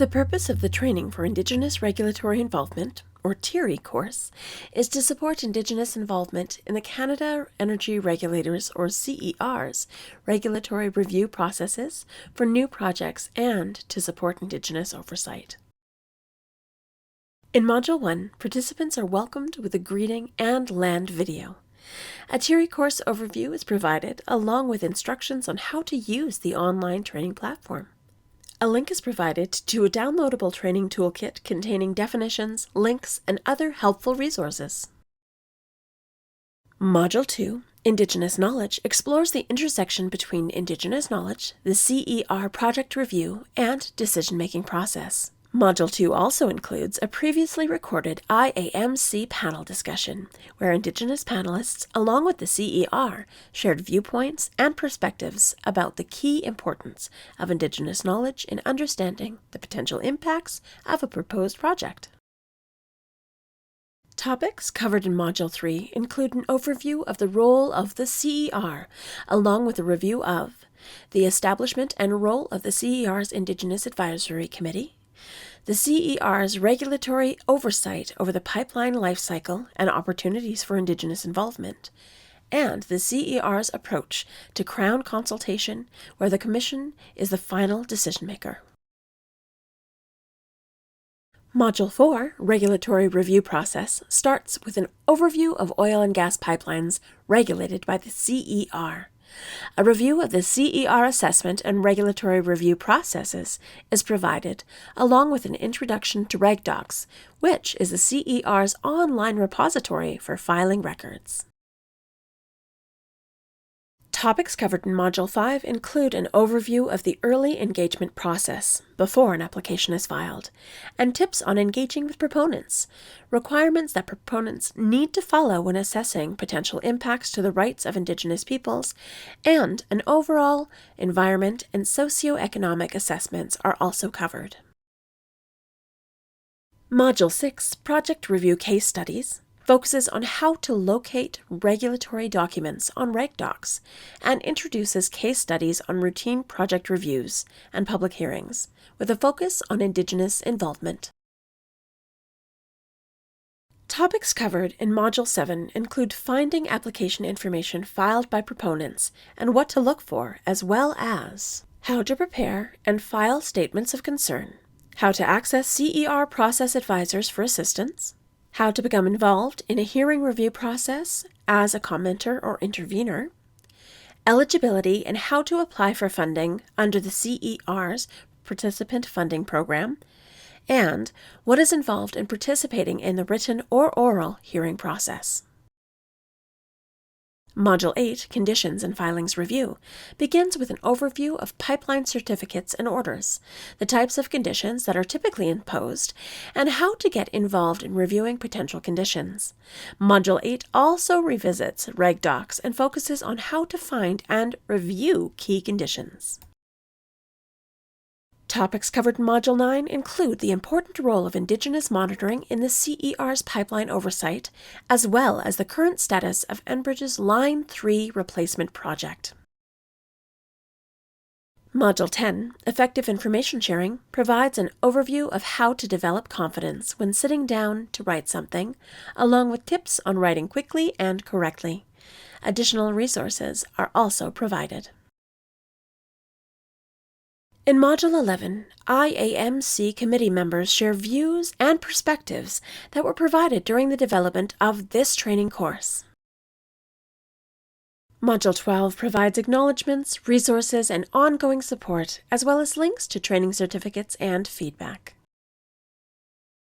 The purpose of the Training for Indigenous Regulatory Involvement, or TIRI course, is to support Indigenous involvement in the Canada Energy Regulators, or CER's, regulatory review processes for new projects and to support Indigenous oversight. In Module 1, participants are welcomed with a greeting and land video. A TIRI course overview is provided along with instructions on how to use the online training platform. A link is provided to a downloadable training toolkit containing definitions, links, and other helpful resources. Module 2, Indigenous Knowledge, explores the intersection between Indigenous knowledge, the CER project review, and decision-making process. Module 2 also includes a previously recorded IAMC panel discussion, where Indigenous panelists, along with the CER, shared viewpoints and perspectives about the key importance of Indigenous knowledge in understanding the potential impacts of a proposed project. Topics covered in Module 3 include an overview of the role of the CER, along with a review of the establishment and role of the CER's Indigenous Advisory Committee, the CER's regulatory oversight over the pipeline life cycle and opportunities for Indigenous involvement, and the CER's approach to Crown consultation, where the Commission is the final decision-maker. Module 4, Regulatory Review Process, starts with an overview of oil and gas pipelines regulated by the CER. A review of the CER assessment and regulatory review processes is provided, along with an introduction to RegDocs, which is the CER's online repository for filing records. Topics covered in Module 5 include an overview of the early engagement process before an application is filed, and tips on engaging with proponents, requirements that proponents need to follow when assessing potential impacts to the rights of Indigenous peoples, and an overall environment and socioeconomic assessments are also covered. Module 6, Project Review Case Studies, focuses on how to locate regulatory documents on RegDocs and introduces case studies on routine project reviews and public hearings, with a focus on Indigenous involvement. Topics covered in Module 7 include finding application information filed by proponents and what to look for, as well as how to prepare and file statements of concern, how to access CER process advisors for assistance, how to become involved in a hearing review process as a commenter or intervener, eligibility and how to apply for funding under the CER's Participant Funding Program, and what is involved in participating in the written or oral hearing process. Module 8, Conditions and Filings Review, begins with an overview of pipeline certificates and orders, the types of conditions that are typically imposed, and how to get involved in reviewing potential conditions. Module 8 also revisits RegDocs and focuses on how to find and review key conditions. Topics covered in Module 9 include the important role of Indigenous monitoring in the CER's pipeline oversight, as well as the current status of Enbridge's Line 3 replacement project. Module 10, Effective Information Sharing, provides an overview of how to develop confidence when sitting down to write something, along with tips on writing quickly and correctly. Additional resources are also provided. In Module 11, IAMC committee members share views and perspectives that were provided during the development of this training course. Module 12 provides acknowledgements, resources, and ongoing support, as well as links to training certificates and feedback.